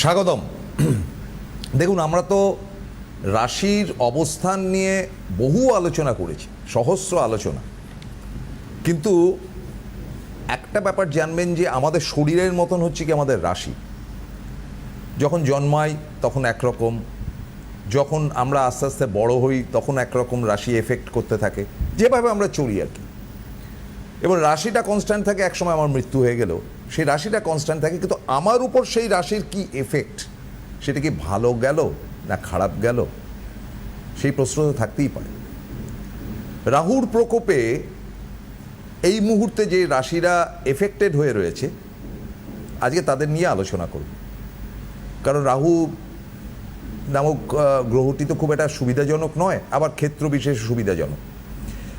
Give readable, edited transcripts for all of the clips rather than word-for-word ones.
স্বাগতম। দেখুন, আমরা তো রাশির অবস্থান নিয়ে বহু আলোচনা করেছি, সহস্র আলোচনা, কিন্তু একটা ব্যাপার জানবেন যে আমাদের শরীরের মতন হচ্ছে কি আমাদের রাশি। যখন জন্মাই তখন একরকম, যখন আমরা আস্তে আস্তে বড় হই তখন একরকম রাশি এফেক্ট করতে থাকে, যেভাবে আমরা চলি আর কি। এবার রাশিটা কনস্ট্যান্ট থাকে, একসময় আমার মৃত্যু হয়ে গেলেও সেই রাশিটা কনস্ট্যান্ট থাকে, কিন্তু আমার উপর সেই রাশির কি এফেক্ট, সেটা কি ভালো গেল না খারাপ গেল, সেই প্রশ্ন তো থাকতেই পারে। রাহুর প্রকোপে এই মুহূর্তে যে রাশিরা এফেক্টেড হয়ে রয়েছে, আজকে তাদের নিয়ে আলোচনা করব। কারণ রাহু নামক গ্রহটি তো খুব একটা সুবিধাজনক নয়, আবার ক্ষেত্র বিশেষ সুবিধাজনক।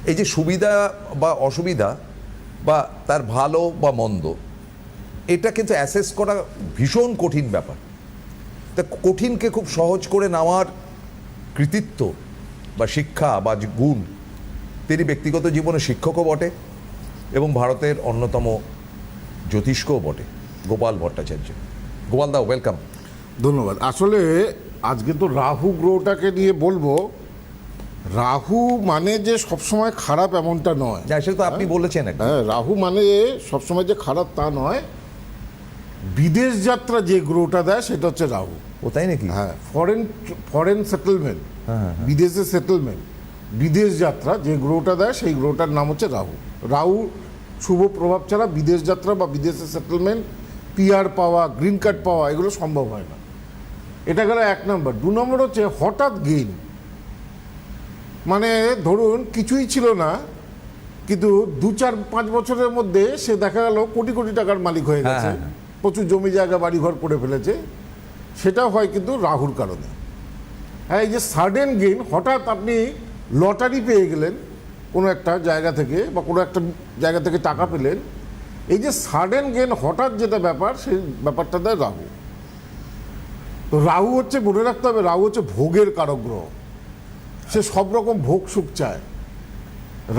এই যে সুবিধা বা অসুবিধা বা তার ভালো বা মন্দ, এটা কিন্তু অ্যাসেস করা ভীষণ কঠিন ব্যাপার। তা কঠিনকে খুব সহজ করে নেওয়ার কৃতিত্ব বা শিক্ষা বা গুণ, তিনি ব্যক্তিগত জীবনে শিক্ষকও বটে এবং ভারতের অন্যতম জ্যোতিষ্কও বটে, গোপাল ভট্টাচার্য। গোপাল দা, ওয়েলকাম। ধন্যবাদ। আসলে আজকে তো রাহু গ্রহটাকে নিয়ে বলবো। রাহু মানে যে সবসময় খারাপ এমনটা নয়, সেটা তো আপনি বলেছেন। হ্যাঁ, রাহু মানে সবসময় যে খারাপ তা নয়। বিদেশ যাত্রা যে গ্রহটা দেয় সেটা হচ্ছে রাহু। ও তাই নাকি? হ্যাঁ, ফরেন সেটেলমেন্ট, বিদেশে সেটেলমেন্ট, বিদেশ যাত্রা যে গ্রহটা দেয় সেই গ্রহটার নাম হচ্ছে রাহু। রাহু শুভ প্রভাব ছাড়া বিদেশ যাত্রা বা বিদেশে সেটেলমেন্ট, পিআর পাওয়া, গ্রিন কার্ড পাওয়া, এগুলো সম্ভব হয় না। এটা গেল 1 নম্বর। 2 নম্বর হচ্ছে হঠাৎ গেইন। মানে ধরুন কিছুই ছিল না, কিন্তু 2-4-5 বছরের মধ্যে সে দেখা গেল কোটি কোটি টাকার মালিক হয়ে গেছে, প্রচুর জমি জায়গা বাড়িঘর করে ফেলেছে। সেটা হয় কিন্তু রাহুর কারণে। হ্যাঁ, এই যে সাডেন গেইন, হঠাৎ আপনি লটারি পেয়ে গেলেন কোনো একটা জায়গা থেকে বা কোনো একটা জায়গা থেকে টাকা পেলেন, এই যে সাডেন গেইন হঠাৎ যেটা ব্যাপার, সেই ব্যাপারটা দেয় রাহু। তো রাহু হচ্ছে, মনে রাখতে হবে, রাহু হচ্ছে ভোগের কারক গ্রহ। সে সব রকম ভোগ সুখ চায়।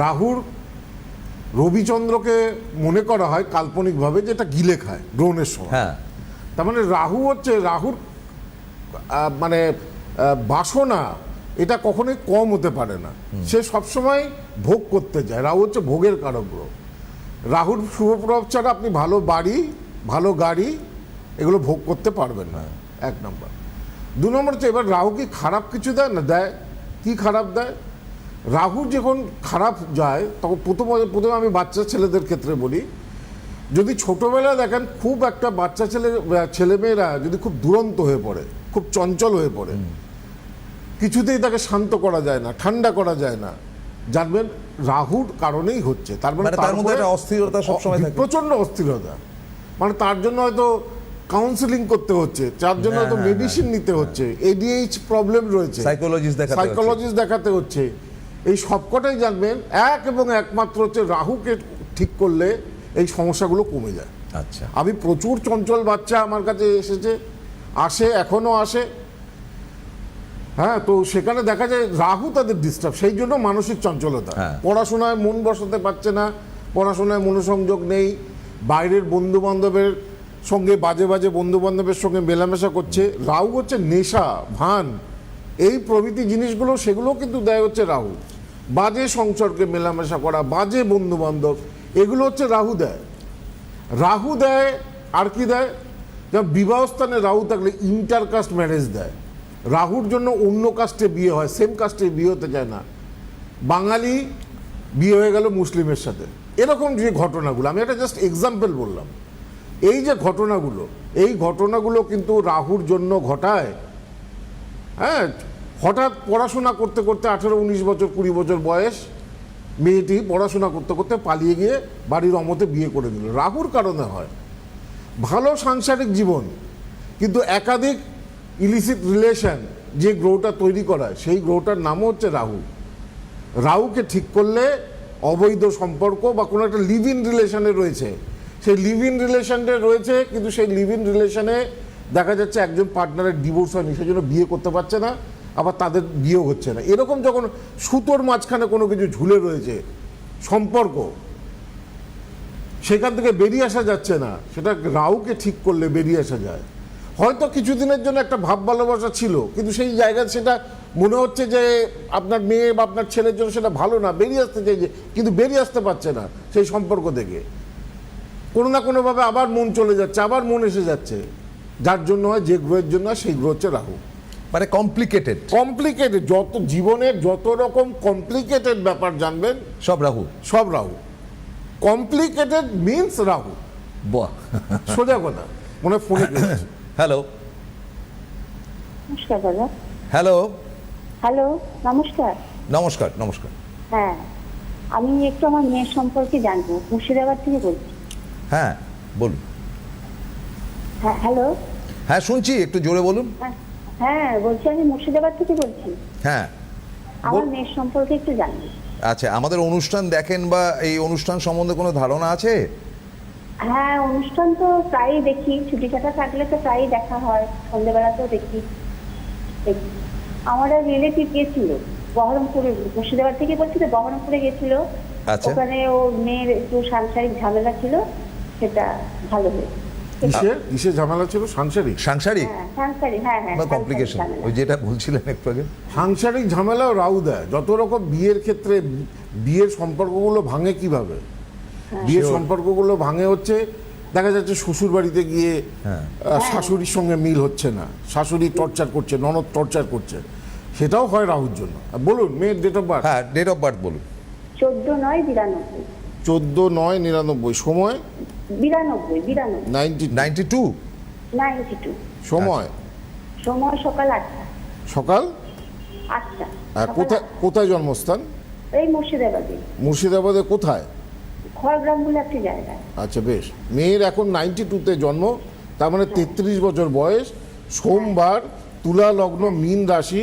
রাহুর রবিচন্দ্রকে মনে করা হয় কাল্পনিকভাবে যেটা গিলে খায় গ্রহণের সময়। তার মানে রাহু হচ্ছে, রাহুর মানে বাসনা এটা কখনোই কম হতে পারে না। সে সবসময় ভোগ করতে যায়। রাহু হচ্ছে ভোগের কারক গ্রহ। রাহুর শুভ প্রভাব ছাড়া আপনি ভালো বাড়ি, ভালো গাড়ি এগুলো ভোগ করতে পারবেন না, 1 নম্বর। 2 নম্বর হচ্ছে, এবার রাহু কি খারাপ কিছু দেয় না? দেয়। কি খারাপ দেয়? রাহু যখন খারাপ যায় তখন প্রথমে আমি বাচ্চা ছেলেদের ক্ষেত্রে বলি, যদি ছোটবেলায় দেখেন খুব একটা বাচ্চা ছেলেমেয়েরা যদি খুব দুরন্ত হয়ে পড়ে, খুব চঞ্চল হয়ে পড়ে, কিছুতেই তাকে শান্ত করা যায় না, ঠান্ডা করা যায় না, জানবেন রাহুর কারণেই হচ্ছে। তার মানে তার মধ্যে একটা অস্থিরতা সবসময় থাকে, প্রচন্ড অস্থিরতা। মানে তার জন্য হয়তো কাউন্সিলিং করতে হচ্ছে, তার জন্য হয়তো মেডিসিন নিতে হচ্ছে, এডিএইচ প্রবলেম রয়েছে, সাইকোলজিস্ট দেখাতে হচ্ছে। এই সবকটাই জানবেন এক এবং একমাত্র হচ্ছে রাহুকে ঠিক করলে এই সমস্যাগুলো কমে যায়। আচ্ছা, আমি প্রচুর চঞ্চল বাচ্চা আমার কাছে আসে, এখনো আসে। হ্যাঁ, তো সেখানে দেখা যায় রাহু তাদের ডিস্টার্ব, সেই জন্য মানসিক চঞ্চলতা। পড়াশোনায় মন বসাতে পারছে না, পড়াশোনায় মনোসংযোগ নেই, বাইরের বন্ধু বান্ধবের সঙ্গে বাজে বাজে বন্ধু বান্ধবের সঙ্গে মেলামেশা করছে। রাহু হচ্ছে নেশা, ভান, এই প্রভৃতি জিনিসগুলো, সেগুলো কিন্তু দেয় হচ্ছে রাহু। বাজে সংসর্গে মেলামেশা করা, বাজে বন্ধু বান্ধব, এগুলো হচ্ছে রাহু দেয়। রাহু দেয় আর কি দেয়? যেমন বিবাহস্থানে রাহু থাকলে ইন্টারকাস্ট ম্যারেজ দেয়। রাহুর জন্য অন্য কাস্টে বিয়ে হয়, সেম কাস্টে বিয়ে হতে চায় না। বাঙালি বিয়ে হয়ে গেল মুসলিমের সাথে, এরকম যে ঘটনাগুলো, আমি একটা জাস্ট এক্সাম্পল বললাম। এই যে ঘটনাগুলো, এই ঘটনাগুলো কিন্তু রাহুর জন্য ঘটায়। হ্যাঁ, হঠাৎ পড়াশোনা করতে করতে 18-19 বছর 20 বছর বয়স মেয়েটি পড়াশোনা করতে করতে পালিয়ে গিয়ে বাড়ির অমতে বিয়ে করে দিল, রাহুর কারণে হয়। ভালো সাংসারিক জীবন, কিন্তু একাধিক ইলিসিট রিলেশন যে গ্রহটা তৈরি করায়, সেই গ্রহটার নামও হচ্ছে রাহু। রাহুকে ঠিক করলে অবৈধ সম্পর্ক বা কোনো একটা লিভ ইন রিলেশনে রয়েছে, সেই লিভ ইন রিলেশনে রয়েছে, কিন্তু সেই লিভ ইন রিলেশনে দেখা যাচ্ছে একজন পার্টনারের ডিভোর্স হয়নি, সেই জন্য বিয়ে করতে পারছে না, আবার তাদের বিয়েও হচ্ছে না। এরকম যখন সুতোর মাঝখানে কোনো কিছু ঝুলে রয়েছে সম্পর্ক, সেখান থেকে বেরিয়ে আসা যাচ্ছে না, সেটা রাহুকে ঠিক করলে বেরিয়ে আসা যায়। হয়তো কিছুদিনের জন্য একটা ভাব ভালোবাসা ছিল, কিন্তু সেই জায়গায় সেটা মনে হচ্ছে যে আপনার মেয়ে বা আপনার ছেলের জন্য সেটা ভালো না, বেরিয়ে আসতে চাইছে কিন্তু বেরিয়ে আসতে পারছে না সেই সম্পর্ক থেকে। কোনো না কোনোভাবে আবার মন চলে যাচ্ছে, আবার মন এসে যাচ্ছে, যার জন্য হয় যে গ্রহের জন্য হয় সেই গ্রহ হচ্ছে রাহু। মানে কমপ্লিকেটেড, কমপ্লিকেটেড, যত জীবনের যত রকম কমপ্লিকেটেড ব্যাপার জানবেন সব রাহু। সব রাহু। কমপ্লিকেটেড মিন্স রাহু, বাহ। সোজা কথা। মনে ফোনে হ্যালো নমস্কার দাদা। হ্যালো হ্যালো, নমস্কার। নমস্কার নমস্কার। হ্যাঁ, আমি একটু আমার মেয়ের সম্পর্কে জানবো, মুর্শিদাবাদ থেকে বলছি। হ্যাঁ বলুন। হ্যাঁ, হ্যালো। হ্যাঁ শুনছি, একটু জোরে বলুন। হ্যাঁ, বলছি আমি মুর্শিদাবাদ থেকে বলছি। হ্যাঁ আমার মেয়ের সম্পর্কে একটু জানবো। আচ্ছা, আমাদের অনুষ্ঠান দেখেন বা এই অনুষ্ঠান সম্বন্ধে কোনো ধারণা আছে? হ্যাঁ, অনুষ্ঠান তো প্রায়ই দেখি, ছুটি ছাটা থাকলে তো প্রায়ই দেখা হয়, সন্ধ্যেবেলাতেও দেখি। আমার রিলেটিভ গেছিল বহরমপুরে, মুর্শিদাবাদ থেকে বলছি তো, বহরমপুরে গেছিল। আচ্ছা। ওখানে ও মেয়ের একটু সাংসারিক ঝামেলা ছিল, সেটা ভালো হয়েছে। কিসের ঝামেলা ছিল? সাংসারিক? সাংসারিক হ্যাঁ, সাংসারিক, হ্যাঁ হ্যাঁ, বা সাংসারিক কমপ্লিকেশন, ঝামেলা। ওই যেটা বলছিলেন একটু আগে। সাংসারিক ঝামেলাও রাহু দেয়। যত রকম বিয়ের ক্ষেত্রে বিয়ের সম্পর্কগুলো ভাঙে কিভাবে? বিয়ের Sure. সম্পর্কগুলো ভাঙে হচ্ছে, দেখা যাচ্ছে শ্বশুর বাড়িতে গিয়ে হ্যাঁ। শাশুড়ির সঙ্গে মিল হচ্ছে না, শাশুড়ি টর্চার করছে, ননদ টর্চার করছে, সেটাও হয় রাহুর জন্য। আর বলুন মেয়ের ডেট অফ বার্থ। হ্যাঁ, ডেট অফ বার্থ বলুন। 14/9/92। 14/9/99। সময় 92। 92। 92। সময় সময় সকাল 8টা। সকাল 8টা। আর কোথায় কোথায় জন্মস্থান? এই মুর্শিদাবাদে, মুর্শিদাবাদে কোথায়? খড়গ্রাম বলে একটি জায়গায়। আচ্ছা বেশ। মেয়ের এখন 92-তে জন্ম, তার মানে 33 বছর বয়স। সোমবার, তুলা লগ্ন, মীন রাশি,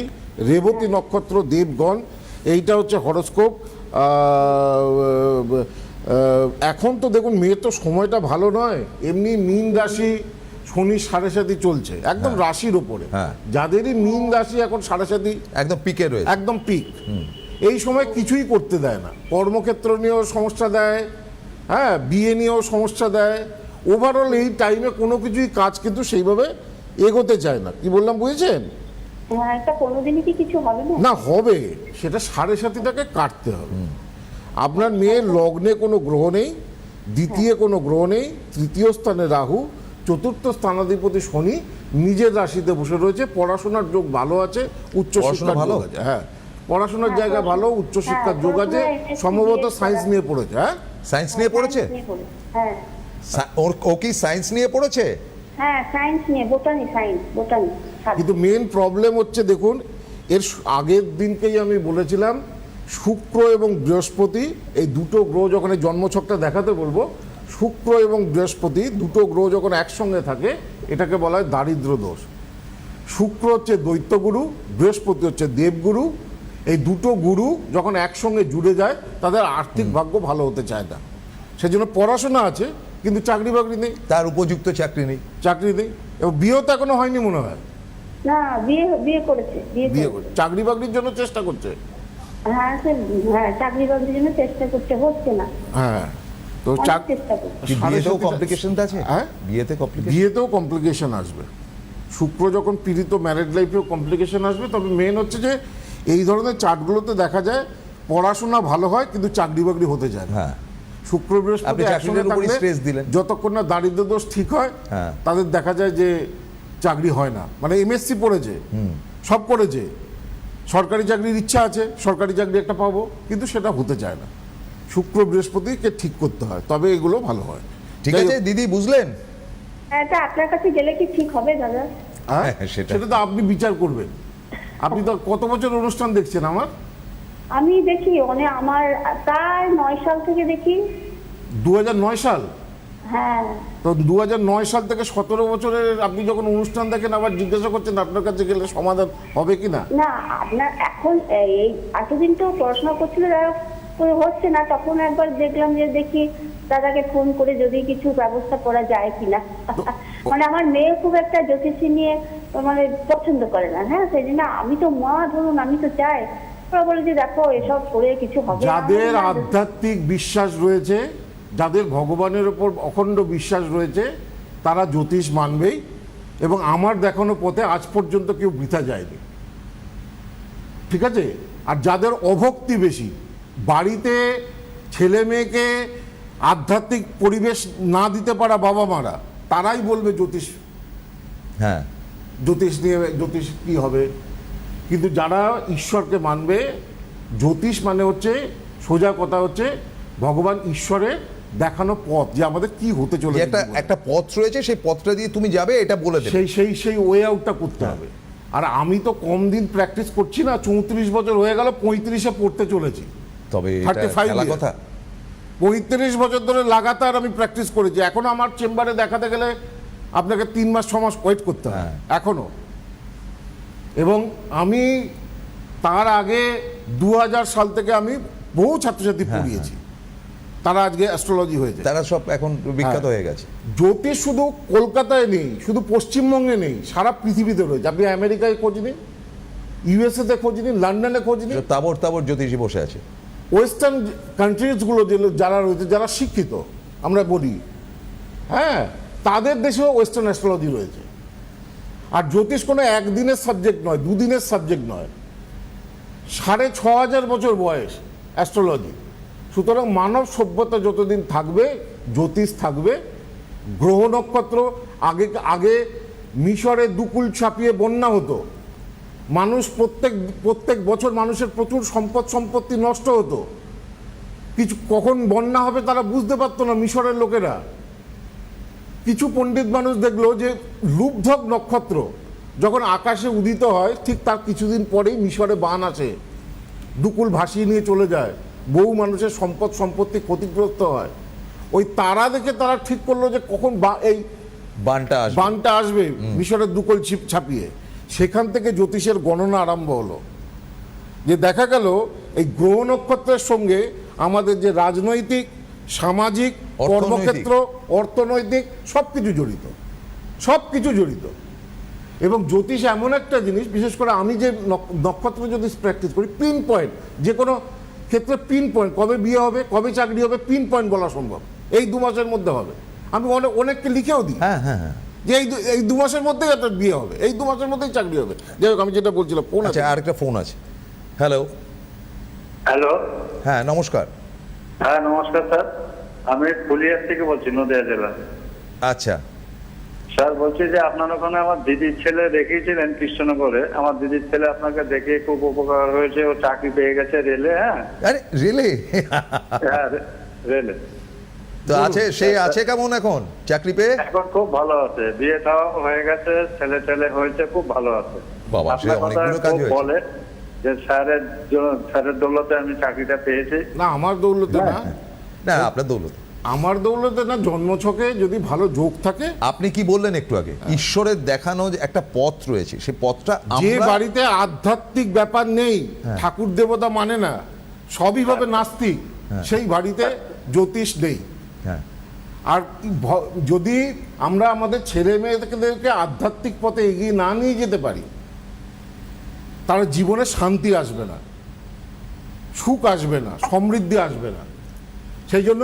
রেবতী নক্ষত্র, দেবগণ। এইটা হচ্ছে হরোস্কোপ। এখন তো দেখুন মেয়ের তো সময়টা ভালো নয়, এমনি মীন রাশি, শনি 7.5 চলছে একদম রাশির ওপরে। হ্যাঁ। যাদেরই মীন রাশি এখন 7.5 একদম পিকে রয়েছে। একদম পিক। এই সময় কিছুই করতে দেয় না, কর্মক্ষেত্র নিয়েও সমস্যা দেয়, হ্যাঁ বিয়ে নিয়েও সমস্যা দেয়। ওভারঅল এই টাইমে কোনো কিছুই কাজ কিন্তু সেইভাবে এগোতে চায় না। কি বললাম বুঝেছেন? হ্যাঁ, এটা কোনোদিনই কি কিছু হবে না? না হবে, সেটা 7.5টাকে কাটতে হবে। আপনার মেয়ের লগ্নে কোনো গ্রহ নেই, দ্বিতীয় কোনো গ্রহ নেই, তৃতীয় স্থানে রাহু, চতুর্থ স্থানাধিপতি শনি নিজের রাশিতে বসে রয়েছে। পড়াশোনার যোগ ভালো আছে, উচ্চশিক্ষার ভালো? যোগ আছে। হ্যাঁ, পড়াশোনার জায়গা ভালো, উচ্চশিক্ষার হ্যাঁ, যোগ আছে। পড়াশোনায় সম্ভবত MSc সায়েন্স নিয়ে পড়েছে। হ্যাঁ সায়েন্স নিয়ে পড়েছে? সায়েন্স নিয়ে পড়ে। হ্যাঁ ও কি সায়েন্স নিয়ে পড়েছে? হ্যাঁ, সায়েন্স নিয়ে, বোটানি, সায়েন্স, বোটানি। কিন্তু মেন প্রবলেম হচ্ছে দেখুন, এর আগের দিনকেই আমি বলেছিলাম, শুক্র এবং বৃহস্পতি এই দুটো গ্রহ যখন এই জন্মছকটা দেখাতে বলবো, শুক্র এবং বৃহস্পতি দুটো গ্রহ যখন একসঙ্গে থাকে এটাকে বলা হয় দারিদ্র দোষ। শুক্র হচ্ছে দৈত্যগুরু, বৃহস্পতি হচ্ছে দেবগুরু। এই দুটো গুরু যখন একসঙ্গে জুড়ে যায় তাদের আর্থিক ভাগ্য ভালো হতে চায় না। সেজন্য পড়াশোনা আছে কিন্তু চাকরি বাকরি নেই, তার উপযুক্ত চাকরি নেই। চাকরি নেই, এবং বিয়েও তো এখনো হয়নি মনে হয়। না, বিয়ে করেছে, বিয়ে করে চাকরি বাকরির জন্য চেষ্টা করছে। হ্যাঁ হ্যাঁ, চাকরি বাকরির জন্য চেষ্টা করছে, হচ্ছে না। হ্যাঁ, তো অনেক চেষ্টা করছে। কি বিয়েতেও 7.5 কমপ্লিকেশন আছে? হ্যাঁ, বিয়েতে কমপ্লিকেশন? বিয়েতেও কমপ্লিকেশন আসবে। শুক্র যখন পীড়িত, ম্যারেড লাইফেও কমপ্লিকেশন আসবে। তবে মেন হচ্ছে যে এই ধরনের চার্টগুলোতে দেখা যায় পড়াশোনা ভালো হয় কিন্তু চাকরি বাকরি হতে যায় না। হ্যাঁ। শুক্র বৃহস্পতি আপনি একসঙ্গে চাকরির উপরই থাকলে stress দিলেন। যতক্ষণ না দারিদ্র দোষ ঠিক হয় হ্যাঁ। তাদের দেখা যায় যে চাকরি হয় না। মানে এমএসসি পড়েছে, সব করেছে, সরকারি চাকরির ইচ্ছা আছে, সরকারি চাকরি একটা পাবো, কিন্তু সেটা হতে চায় না। শুক্র বৃহস্পতিকে ঠিক করতে হয়, তবে এগুলো ভালো হয়। ঠিক যাই আছে হোক, দিদি, বুঝলেন? এটা আপনার কাছে গেলে কি ঠিক হবে দাদা? হ্যাঁ, হ্যাঁ, সেটা। সেটা তো আপনি বিচার করবেন। আপনি তো কত বছর অনুষ্ঠান দেখছেন আমার? আমি দেখি আমার প্রায় 9 সাল থেকে দেখি। 2009 সাল? হ্যাঁ। তো 2009 সাল থেকে 17 বছরের আপনি যখন অনুষ্ঠান দেখেন আবার জিজ্ঞাসা করছেন আপনার কাছে গেলে সমাধান হবে কি না? না, আপনার এখন এই এতদিন তো পড়াশোনা করছিল, হচ্ছে না, তখন একবার দেখলাম যে দেখি দাদাকে ফোন করে যদি কিছু ব্যবস্থা করা যায় কিনা। মানে আমার মেয়ে খুব একটা জ্যোতিষী নিয়ে মানে পছন্দ করে না। হ্যাঁ, সেই জন্য আমি তো মা, ধরুন আমি তো চাই। ওরা বলে যে দেখো এসব করে কিছু হবে না। যাদের আধ্যাত্মিক বিশ্বাস রয়েছে, যাদের ভগবানের ওপর অখণ্ড বিশ্বাস রয়েছে, তারা জ্যোতিষ মানবেই। এবং আমার দেখানো পথে আজ পর্যন্ত কেউ বৃথা যায়নি, ঠিক আছে? আর যাদের অভক্তি বেশি, বাড়িতে ছেলে মেয়েকে আধ্যাত্মিক পরিবেশ না দিতে পারা বাবা মারা, তারাই বলবে জ্যোতিষ হ্যাঁ, জ্যোতিষ নিয়ে জ্যোতিষ কী হবে। কিন্তু যারা ঈশ্বরকে মানবে, জ্যোতিষ মানে হচ্ছে, সোজা কথা হচ্ছে, ভগবান ঈশ্বরের দেখানো পথ যে আমাদের কি হতে যে চলেছে একটা জীবনে। একটা পথ রয়েছে, সেই পথটা দিয়ে তুমি যাবে, এটা বলে দেবে। সেই ওয়ে আউটটা করতে হবে। আর আমি তো কম দিন প্র্যাকটিস করছি না, 34 বছর হয়ে গেল, 35-এ পড়তে চলেছি। তবে এটা 35 খেলা years। কথা। 35 বছর ধরে লাগাতার আমি প্র্যাকটিস করেছি। এখন আমার চেম্বারে দেখাতে গেলে আপনাকে 3 মাস 6 মাস ওয়েট করতে হয় এখনো। এবং আমি তার আগে 2000 সাল থেকে আমি বহু ছাত্রছাত্রী পড়িয়েছি, তারা আজকে অ্যাস্ট্রোলজি হয়েছে। তারা সব এখন বিখ্যাত হয়ে গেছে। জ্যোতিষ শুধু কলকাতায় নেই, শুধু পশ্চিমবঙ্গে নেই, সারা পৃথিবীতে রয়েছে। আপনি আমেরিকায় খোঁজ নিন, ইউএসএতে খোঁজ নিন, লন্ডনে খোঁজ নিন, তাবর তাবর জ্যোতিষী বসে আছে। ওয়েস্টার্ন কান্ট্রিজগুলো যারা রয়েছে, যারা শিক্ষিত আমরা বলি, হ্যাঁ, তাদের দেশেও ওয়েস্টার্ন অ্যাস্ট্রোলজি রয়েছে। আর জ্যোতিষ কোনো একদিনের সাবজেক্ট নয়, দুদিনের সাবজেক্ট নয়, 6500 বছর বয়স অ্যাস্ট্রোলজি। সুতরাং মানব সভ্যতা যতদিন থাকবে, জ্যোতিষ থাকবে। গ্রহ নক্ষত্র, আগে মিশরে দুকুল ছাপিয়ে বন্যা হতো, মানুষ প্রত্যেক বছর মানুষের প্রচুর সম্পত্তি নষ্ট হতো। কিছু কখন বন্যা হবে তারা বুঝতে পারতো না মিশরের লোকেরা। কিছু পণ্ডিত মানুষ দেখলো যে লুব্ধক নক্ষত্র যখন আকাশে উদিত হয়, ঠিক তার কিছুদিন পরেই মিশরে বান আসে, দুকুল ভাসিয়ে নিয়ে চলে যায়, বহু মানুষের সম্পত্তি ক্ষতিগ্রস্ত হয়। ওই তারা দেখে তারা ঠিক করলো যে কখন এই বানটা আসবে মিশরের দুকুল ছাপিয়ে। সেখান থেকে জ্যোতিষের গণনা আরম্ভ হলো। যে দেখা গেল এই গ্রহ নক্ষত্রের সঙ্গে আমাদের যে রাজনৈতিক, সামাজিক, কর্মক্ষেত্র, অর্থনৈতিক সবকিছু জড়িত। এবং জ্যোতিষ এমন একটা জিনিস, বিশেষ করে আমি যে নক্ষত্র জ্যোতিষ প্র্যাকটিস করি, পিন পয়েন্ট, যে কোনো ক্ষেত্রে পিন পয়েন্ট, কবে বিয়ে হবে, কবে চাকরি হবে, পিন পয়েন্ট বলা সম্ভব। এই 2 মাসের মধ্যে হবে। আমি অনেককে লিখেও দিই যে এই 2 মাসের মধ্যেই একটা বিয়ে হবে, এই 2 মাসের মধ্যেই চাকরি হবে। যাই হোক, আমি যেটা বলছিলাম, ফোন আছে, আরেকটা ফোন আছে। হ্যালো। হ্যাঁ, নমস্কার। হ্যাঁ, নমস্কার স্যার। আমি ফুলিয়ার থেকে বলছি, নদিয়া জেলা। আচ্ছা স্যার, বলছি যে আপনার ওখানে আমার দিদির ছেলে দেখিয়েছিলেন কৃষ্ণনগরে। আমার দিদির ছেলে আপনাকে দেখে খুব উপকার হয়েছে, ও চাকরি পেয়ে গেছে রেলে। হ্যাঁ, আরে রেলে? হ্যাঁ, রেলে তো আছে কেমন এখন চাকরি পেয়ে? এখন খুব ভালো আছে, বিয়েটাও হয়ে গেছে, ছেলে হয়েছে, খুব ভালো আছে। বাবা, সে আপনার কথা অনেকগুলো কাজ খুব হয়েছে। বলে যে স্যারের দৌলতে আমি চাকরিটা পেয়েছি। না, আমার দৌলতে না, না, আপনার দৌলত। আমার দৌলতে না, জন্মছকে যদি ভালো যোগ থাকে। আপনি কি বললেন একটু আগে, ঈশ্বরের দেখানো যে একটা পথ রয়েছে, সেই পথটা যে বাড়িতে আধ্যাত্মিক ব্যাপার নেই, ঠাকুর দেবতা মানে না, সবই ভাবে নাস্তিক, সেই বাড়িতে জ্যোতিষ নেই। আর যদি আমরা আমাদের ছেলে মেয়েদেরকে আধ্যাত্মিক পথে এগিয়ে না নিয়ে যেতে পারি, তারা জীবনে শান্তি আসবে না, সুখ আসবে না, সমৃদ্ধি আসবে না। সেই জন্য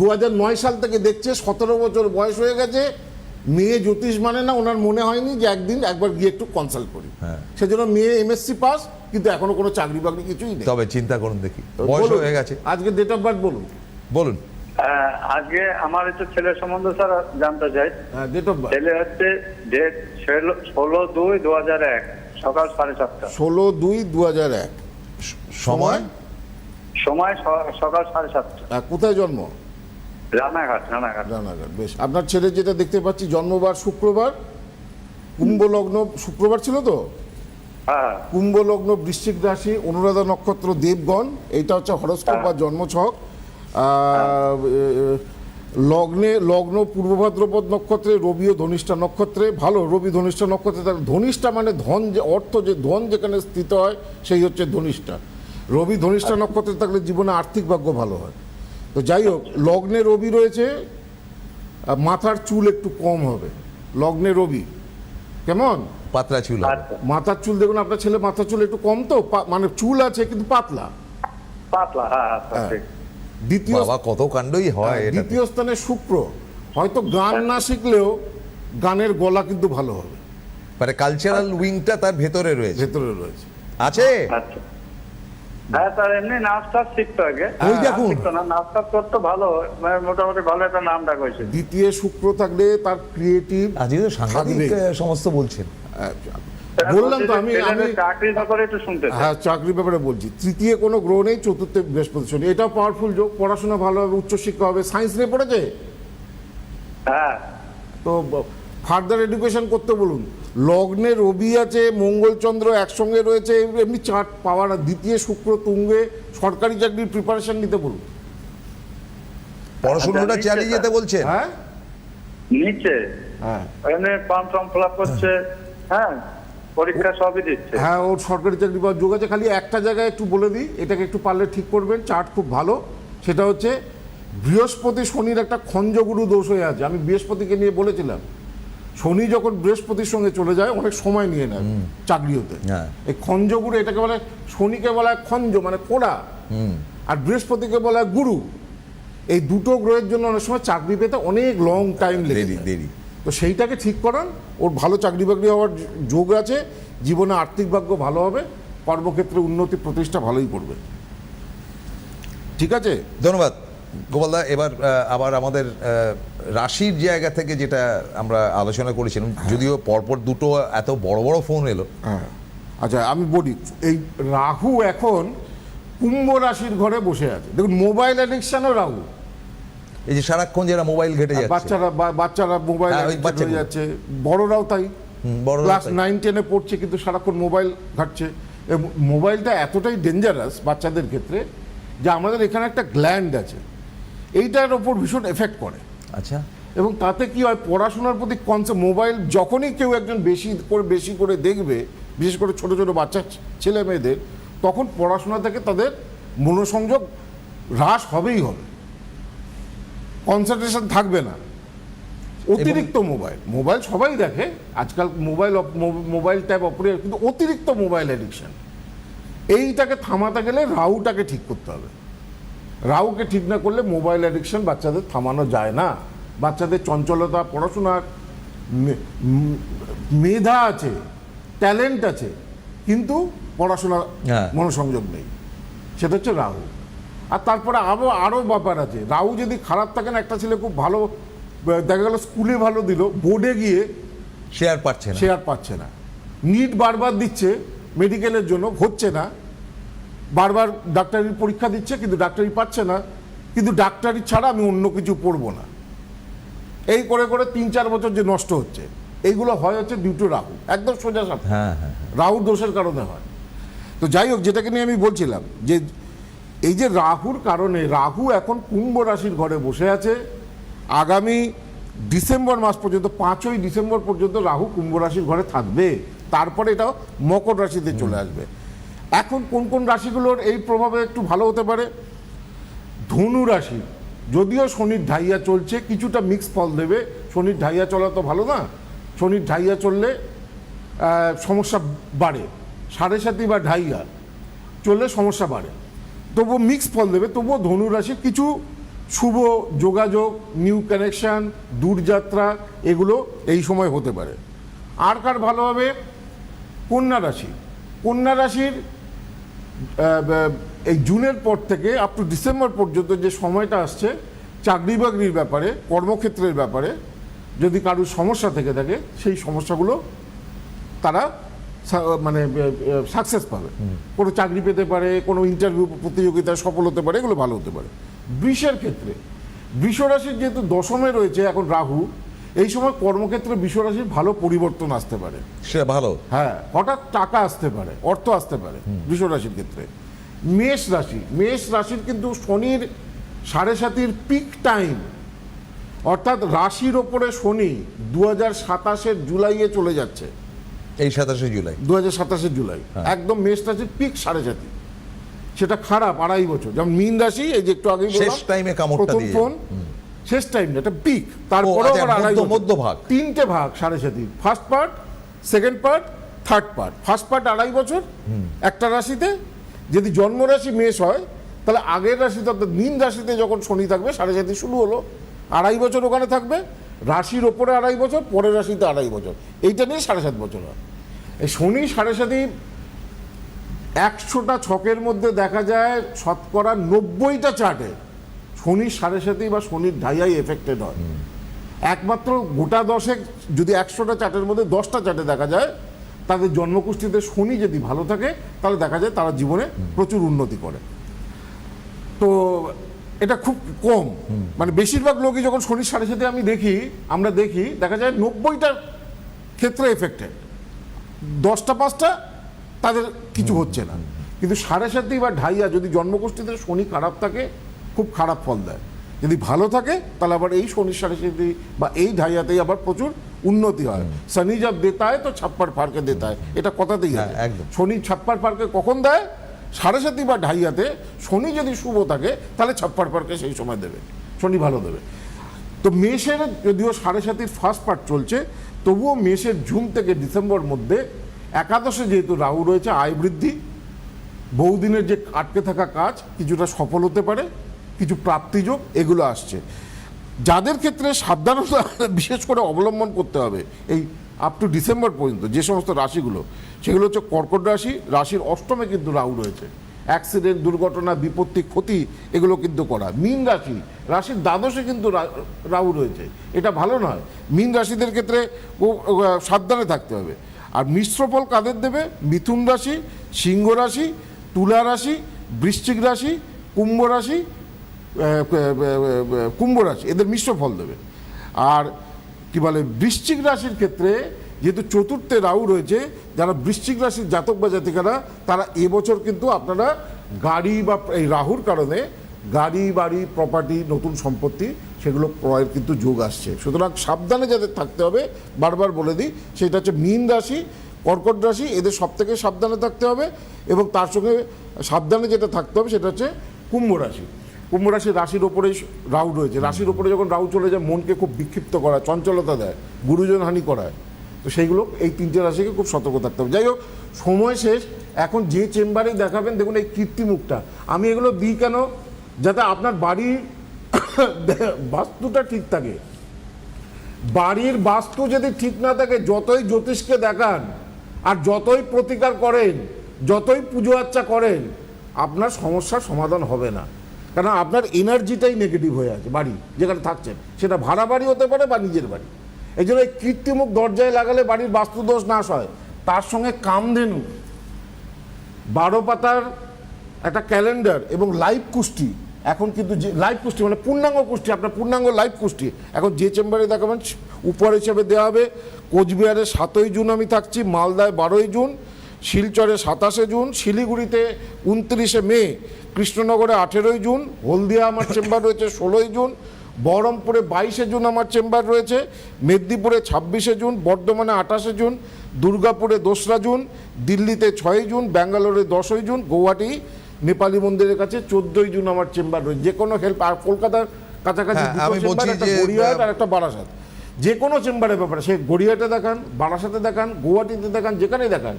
2009 সাল থেকে দেখছে 17 বছর বয়স হয়ে গেছে, মেয়ে জ্যোতিষ মানে না, ওনার মনে হয়নি যে একবার গিয়ে একটু কনসাল্ট করি। সেই জন্য মেয়ে MSc পাস, কিন্তু এখনো কোনো চাকরি বাকরি কিছুই নেই। তবে চিন্তা করুন দেখি, বয়স হয়ে গেছে। আজকে ডেট অফ বার্থ বলুন। আজকে আমার একটু ছেলের সম্বন্ধে স্যার জানতে চাই। ডেট অফ বার্থ ছেলে হচ্ছে ডেট 16/2/2001, সকাল 7:30। 16/2/2001। সময় সকাল 7:30। কোথায় জন্ম? রানাঘাট। বেশ। আপনার ছেলে যেটা দেখতে পাচ্ছি, জন্মবার শুক্রবার, কুম্ভ লগ্ন, শুক্রবার ছিল তো? হ্যাঁ। কুম্ভ লগ্ন, বৃশ্চিক রাশি, অনুরাধা নক্ষত্র, দেবগণ। এইটা হচ্ছে হরস্কোপ বা জন্মছক। লগ্ন পূর্ব ভাদ্রপদ নক্ষত্রে, রবিও ধনিষ্ঠা নক্ষত্রে। ভালো, রবি ধনিষ্ঠা নক্ষত্রে। তার ধনিষ্ঠা মানে ধন, যে অর্থ, যে ধন যেখানে স্থিত হয় সেই হচ্ছে ধনিষ্ঠা। রবি ধনিষ্ঠা নক্ষত্রে থাকলে জীবনে আর্থিক ভাগ্য ভালো হয়। তো যাই হোক, লগ্নে রবি রয়েছে, মাথার চুল একটু কম হবে লগ্নে রবি। কেমন? পাতলা চুল। মাথার চুল দেখুন, আপনার ছেলে মাথার চুল একটু কম, তো মানে চুল আছে কিন্তু পাতলা। হ্যাঁ। দ্বিতীয় কত কাণ্ডই হয়। দ্বিতীয় স্থানে শুক্র, হয়তো গান না শিখলেও গানের গলা কিন্তু ভালো হবে, মানে কালচারাল উইংটা তার ভেতরে রয়েছে, ভেতরে রয়েছে। আছে। আচ্ছা হ্যাঁ স্যার, এমনি নাচ টাচ শিখতো আগে। ওই দেখুন। শিখতো না, নাচ টাচ করতো ভালো, মানে মোটামুটি ভালো একটা নাম ডাক হয়েছে। দ্বিতীয় শুক্র থাকলে তার ক্রিয়েটিভ আজকে তো সাংঘাতিক থাকবেই। সমস্ত বলছেন। বললাম তো আমি চাকরি না করে একটু শুনতে চাই। হ্যাঁ, চাকরির ব্যাপারে বলছি। তৃতীয় কোনো গ্রহ নেই, চতুর্থে বৃহস্পতি শনি, এটাও পাওয়ারফুল যোগ। পড়াশোনা ভালো হবে, উচ্চশিক্ষা হবে। সায়েন্স নিয়ে পড়েছে হ্যাঁ তো ফার্দার এডুকেশন করতে বলুন। লগ্নে রবি আছে, মঙ্গলচন্দ্র একসঙ্গে রয়েছে, এমনি চার্ট পাওয়ার। দ্বিতীয় শুক্র তুঙ্গে, সরকারি চাকরির প্রিপারেশন নিতে বলুন। পড়াশোনাটা আচ্ছা, চালিয়ে যেতে বলছেন। হ্যাঁ নিচে হ্যাঁ এমনি ফর্ম টর্ম ফিল আপ করছে, হ্যাঁ পরীক্ষা সবই দিচ্ছে। হ্যাঁ, ওর সরকারি চাকরি পাওয়ার যোগ আছে। খালি একটা জায়গায় একটু বলে দিই, এটাকে একটু পারলে ঠিক করবেন, চার্ট খুব ভালো। সেটা হচ্ছে বৃহস্পতি শনির একটা খঞ্জগুরু দোষ হয়ে আছে। আমি বৃহস্পতিকে নিয়ে বলেছিলাম, শনি যখন বৃহস্পতির সঙ্গে চলে যায় অনেক সময় নিয়ে নেয় চাকরি হতে। হ্যাঁ। এই খঞ্জগুরু, এটাকে বলে, শনিকে বলা হয় খঞ্জ মানে কোড়া, আর বৃহস্পতিকে বলা হয় গুরু। এই দুটো গ্রহের জন্য অনেক সময় চাকরি পেতে অনেক লং টাইম লেগে দেরি যায়। দেরি। তো সেইটাকে ঠিক করান, ওর ভালো চাকরি বাকরি হওয়ার যোগ আছে, জীবনে আর্থিক ভাগ্য ভালো হবে, কর্মক্ষেত্রে উন্নতি প্রতিষ্ঠা ভালোই করবে। ঠিক আছে, ধন্যবাদ গোপালদা। এবার আবার আমাদের রাশির জায়গা থেকে যেটা আমরা আলোচনা করেছিলাম, যদিও পরপর দুটো এত বড় বড় ফোন এলো। হ্যাঁ আচ্ছা, আমি বলি, এই রাহু এখন কুম্ভ রাশির ঘরে বসে আছে। দেখুন, মোবাইল অ্যাডিকশনও রাহু। এই যে সারাক্ষণ যারা মোবাইল ঘেটে যাচ্ছে, বাচ্চারা মোবাইল হ্যাঁ, ওই হয়ে বাচ্চাগুলো। যাচ্ছে, বড়রাও তাই। বড়রাও ক্লাস তাই। 9-10-এ পড়ছে কিন্তু সারাক্ষণ মোবাইল ঘাটছে। মোবাইলটা এতটাই ডেঞ্জারাস বাচ্চাদের ক্ষেত্রে যে আমাদের এখানে একটা গ্ল্যান্ড আছে, এইটার ওপর ভীষণ এফেক্ট করে। আচ্ছা, এবং তাতে কি হয়, পড়াশোনার প্রতি কনসেপ্ট, মোবাইল যখনই কেউ একজন বেশি করে দেখবে, বিশেষ করে ছোট ছোট বাচ্চা ছেলে মেয়েদের, তখন পড়াশোনা থেকে তাদের মনোসংযোগ হ্রাস হবেই হবে, কনসেন্ট্রেশন থাকবে না। অতিরিক্ত মোবাইল সবাই দেখে আজকাল, মোবাইল ট্যাব অপারেট, কিন্তু অতিরিক্ত মোবাইল অ্যাডিকশন, এইটাকে থামাতে গেলে রাহুটাকে ঠিক করতে হবে। রাহুকে ঠিক না করলে মোবাইল অ্যাডিকশন বাচ্চাদের থামানো যায় না। বাচ্চাদের চঞ্চলতা, পড়াশোনার মেধা আছে, ট্যালেন্ট আছে, কিন্তু পড়াশোনা হ্যাঁ। মনোসংযোগ নেই, সেটা হচ্ছে রাহু। আর তারপরে আরও ব্যাপার আছে। রাহু যদি খারাপ থাকেন, একটা ছেলে খুব ভালো, দেখা গেল স্কুলে ভালো দিল, বোর্ডে গিয়ে সে আর পারছে না। সে আর পাচ্ছে না। নিট বারবার দিচ্ছে মেডিকেলের জন্য, হচ্ছে না। বারবার ডাক্তারির পরীক্ষা দিচ্ছে, কিন্তু ডাক্তারি পাচ্ছে না। কিন্তু ডাক্তারি ছাড়া আমি অন্য কিছু পড়বো না, এই করে করে 3-4 বছর যে নষ্ট হচ্ছে, এইগুলো হয় হচ্ছে ডিউটি রাহু, একদম সোজা সাপটা। হ্যাঁ হ্যাঁ। রাহুর দোষের কারণে হয়। তো যাই হোক, যেটাকে নিয়ে আমি বলছিলাম যে এই যে রাহুর কারণে, রাহু এখন কুম্ভ রাশির ঘরে বসে আছে। আগামী ডিসেম্বর মাস পর্যন্ত, 5ই ডিসেম্বর পর্যন্ত রাহু কুম্ভ রাশির ঘরে থাকবে। তারপরে এটা মকর রাশিতে চলে আসবে। এখন কোন কোন রাশিগুলোর এই প্রভাবে একটু ভালো হতে পারে? ধনু রাশি, যদিও শনির ঢাইয়া চলছে, কিছুটা মিক্স ফল দেবে। শনির ঢাইয়া চলা তো ভালো না, শনির ঢাইয়া চললে সমস্যা বাড়ে। 7.5 বা ঢাইয়া চললে সমস্যা বাড়ে, তবুও মিক্স ফল দেবে। তবুও ধনু রাশির কিছু শুভ যোগাযোগ, নিউ কানেকশান, দূরযাত্রা, এগুলো এই সময় হতে পারে। আর কার ভালো হবে? কন্যা রাশি। কন্যা রাশির এই জুনের পর থেকে আপ টু ডিসেম্বর পর্যন্ত যে সময়টা আসছে, চাকরি বাকরির ব্যাপারে, কর্মক্ষেত্রের ব্যাপারে যদি কারোর সমস্যা থেকে থাকে, সেই সমস্যাগুলো তারা মানে সাকসেস পাবে। কোনো চাকরি পেতে পারে, কোনো ইন্টারভিউ প্রতিযোগিতায় সফল হতে পারে, এগুলো ভালো হতে পারে। বৃষের ক্ষেত্রে, বৃষ রাশির যেহেতু দশমে রয়েছে এখন রাহু, এই সময় কর্মক্ষেত্রে বৃষ রাশির ভালো পরিবর্তন আসতে পারে। সেটা ভালো। হ্যাঁ, হঠাৎ টাকা আসতে পারে, অর্থ আসতে পারে বৃষ রাশির ক্ষেত্রে। মেষ রাশি, মেষ রাশির কিন্তু শনির 7.5-এর পিক টাইম, অর্থাৎ রাশির ওপরে শনি 2027-এর জুলাইয়ে চলে যাচ্ছে। এই 27শে জুলাই 2027-এর জুলাই একদম মেষ রাশির পিক 7.5, সেটা খারাপ 2.5 বছর। যেমন মীন রাশি, এই যে একটু আগে শেষ টাইমে কামড়টা প্রথম দিয়ে ফোন, শেষ টাইম না, এটা পিক। তারপরে আচ্ছা, আবার 2.5 মধ্যভাগ। 3টে ভাগ 7.5, first part, second part, third part. First part 2.5 বছর একটা রাশিতে। যদি জন্ম রাশি মেষ হয়, তাহলে আগের রাশিতে, অর্থাৎ মীন রাশিতে যখন শনি থাকবে, 7.5 শুরু হলো, 2.5 বছর ওখানে থাকবে। রাশির ওপরে 2.5 বছর, পরের রাশিতে 2.5 বছর, এইটা নিয়ে 7.5 বছর হয়। এই শনি 7.5 100টা ছকের মধ্যে দেখা যায় শতকরা 90টা চার্টে শনির 7.5 বা শনির ঢাইয়াই এফেক্টেড হয়। একমাত্র গোটা 10 যদি 100টা চার্টের মধ্যে 10টা চার্টে দেখা যায় তাদের জন্মকুষ্ঠিতে শনি যদি ভালো থাকে তাহলে দেখা যায় তারা জীবনে প্রচুর উন্নতি করে। তো এটা খুব কম, মানে বেশিরভাগ লোকই যখন শনির 7.5 আমরা দেখি দেখা যায় 90টা ক্ষেত্রে এফেক্টেড, 10টা 5টা তাদের কিছু হচ্ছে না। কিন্তু 7.5 বা ঢাইয়া যদি জন্মকুষ্ঠিতে শনি খারাপ থাকে খুব খারাপ ফল দেয়, যদি ভালো থাকে তাহলে আবার এই শনির 7.5 বা এই ঢাইয়াতেই আবার প্রচুর উন্নতি হয়। শনি জব দেতা হয় তো ছাপ্পার ফারকে দেতা হয়, এটা কথাতেই আছে। একদম। শনি ছাপ্পার ফারকে কখন দেয়? 7.5 বা ঢাইয়াতে শনি যদি শুভ থাকে তাহলে ছাপ্পার ফারকে সেই সময় দেবে, শনি ভালো দেবে। তো মেষের যদিও 7.5 ফার্স্ট পার্ট চলছে, তবুও মেষের জুন থেকে ডিসেম্বর মধ্যে একাদশে যেহেতু রাহু রয়েছে, আয় বৃদ্ধি, বহুদিনের যে আটকে থাকা কাজ কিছুটা সফল হতে পারে, কিছু প্রাপ্তিযোগ এগুলো আসছে। যাদের ক্ষেত্রে সাবধানতা বিশেষ করে অবলম্বন করতে হবে এই আপ টু ডিসেম্বর পর্যন্ত, যে সমস্ত রাশিগুলো, সেগুলো হচ্ছে কর্কট রাশি। রাশির অষ্টমে কিন্তু রাহু রয়েছে, অ্যাক্সিডেন্ট, দুর্ঘটনা, বিপত্তি, ক্ষতি এগুলো কিন্তু করা। মীন রাশি, রাশির দ্বাদশে কিন্তু রাহু রয়েছে, এটা ভালো নয়। মীন রাশিদের ক্ষেত্রে সাবধানে থাকতে হবে। আর মিশ্র ফল কাদের দেবে? মিথুন রাশি, সিংহ রাশি, তুলা রাশি, বৃশ্চিক রাশি, কুম্ভ রাশি, এদের মিশ্র ফল দেবে। আর কি বলে, বৃশ্চিক রাশির ক্ষেত্রে যেহেতু চতুর্থে রাহু রয়েছে, যারা বৃশ্চিক রাশির জাতক বা জাতিকারা তারা এবছর কিন্তু আপনারা গাড়ি বা এই রাহুর কারণে গাড়ি, বাড়ি, প্রপার্টি, নতুন সম্পত্তি সেগুলো ক্রয়ের কিন্তু যোগ আসছে। সুতরাং সাবধানে যাদের থাকতে হবে, বারবার বলে দিই, সেটা হচ্ছে মীন রাশি, কর্কট রাশি, এদের সব থেকে সাবধানে থাকতে হবে। এবং তার সঙ্গে সাবধানে যেটা থাকতে হবে সেটা হচ্ছে কুম্ভ রাশি। কুম্ভ রাশির রাশির ওপরেই রাহু রয়েছে, রাশির ওপরে যখন রাহু চলে যায় মনকে খুব বিক্ষিপ্ত করায়, চঞ্চলতা দেয়, গুরুজন হানি করায়। তো সেইগুলো এই 3টে রাশিকে খুব সতর্ক থাকতে হবে। যাই হোক, সময় শেষ। এখন যে চেম্বারেই দেখাবেন, দেখুন এই কীর্তিমুখটা আমি এগুলো দিই কেন? যাতে আপনার বাড়ির বাস্তুটা ঠিক থাকে। বাড়ির বাস্তু যদি ঠিক না থাকে, যতই জ্যোতিষকে দেখান আর যতই প্রতিকার করেন, যতই পুজো আর্চা করেন, আপনার সমস্যার সমাধান হবে না। কারণ আপনার এনার্জিটাই নেগেটিভ হয়ে আছে বাড়ি যেখানে থাকছেন, সেটা ভাড়া বাড়ি হতে পারে বা নিজের বাড়ি। এই জন্য এই কীর্তিমুখ দরজায় লাগালে বাড়ির বাস্তুদোষ নাশ হয়। তার সঙ্গে কামধেনু, 12 পাতার একটা ক্যালেন্ডার এবং লাইভ কুষ্টি, এখন কিন্তু যে লাইভ কুষ্টি মানে পূর্ণাঙ্গ কুষ্টি, আপনার পূর্ণাঙ্গ লাইভ কুষ্টি এখন যে চেম্বারে দেখাবেন উপর হিসেবে দেওয়া হবে। কোচবিহারে 7ই জুন আমি থাকছি, মালদায় 12ই জুন, শিলচরে 27শে জুন, শিলিগুড়িতে 29শে মে, কৃষ্ণনগরে 18ই জুন, হলদিয়া আমার চেম্বার রয়েছে 16ই জুন, বহরমপুরে 22শে জুন আমার চেম্বার রয়েছে, মেদিনীপুরে 26শে জুন, বর্ধমানে 28শে জুন, দুর্গাপুরে 2রা জুন, দিল্লিতে 6ই জুন, ব্যাঙ্গালোরে 10ই জুন, গৌহাটি নেপালি মন্দিরের কাছে 14ই জুন আমার চেম্বার রয়েছে। যে কোনো হেল্প, আর কলকাতার কাছাকাছি আমি বলছি একটা যে গড়িয়াহাট আর একটা বারাসাত, যে কোনো চেম্বারের ব্যাপারে, সে গড়িয়াহাটে দেখান, বারাসাতে দেখান, গৌহাটিতে দেখান, যেখানেই দেখান,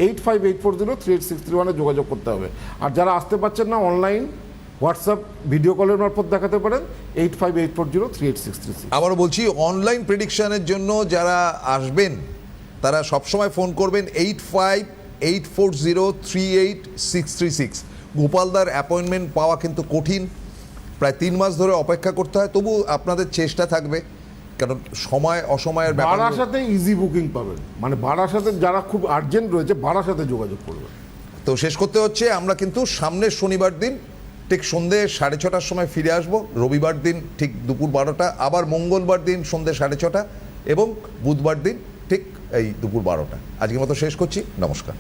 8584038631 যোগাযোগ করতে হবে। আর যারা আসতে পারছেন না, অনলাইন হোয়াটসঅ্যাপ ভিডিও কলের মারফত দেখাতে পারেন, 8584038636। আবারও বলছি, অনলাইন প্রেডিকশনের জন্য যারা আসবেন তারা সবসময় ফোন করবেন 8584038636। গোপালদার অ্যাপয়েন্টমেন্ট পাওয়া কিন্তু কঠিন, প্রায় 3 মাস ধরে অপেক্ষা করতে হয়। তবু আপনাদের চেষ্টা থাকবে, কারণ সময় অসময়ের ব্যাপার। বারাসাতে ইজি বুকিং পাবেন, মানে বারাসাতে যারা খুব আর্জেন্ট রয়েছে বারাসাতে যোগাযোগ করবেন। তো শেষ করতে হচ্ছে, আমরা কিন্তু সামনের শনিবার দিন ঠিক সন্ধ্যে 6:30টার সময় ফিরে আসব, রবিবার দিন ঠিক দুপুর 12টা, আবার মঙ্গলবার দিন সন্ধ্যে 6:30 এবং বুধবার দিন ঠিক এই দুপুর 12টা। আজকের মতো শেষ করছি, নমস্কার।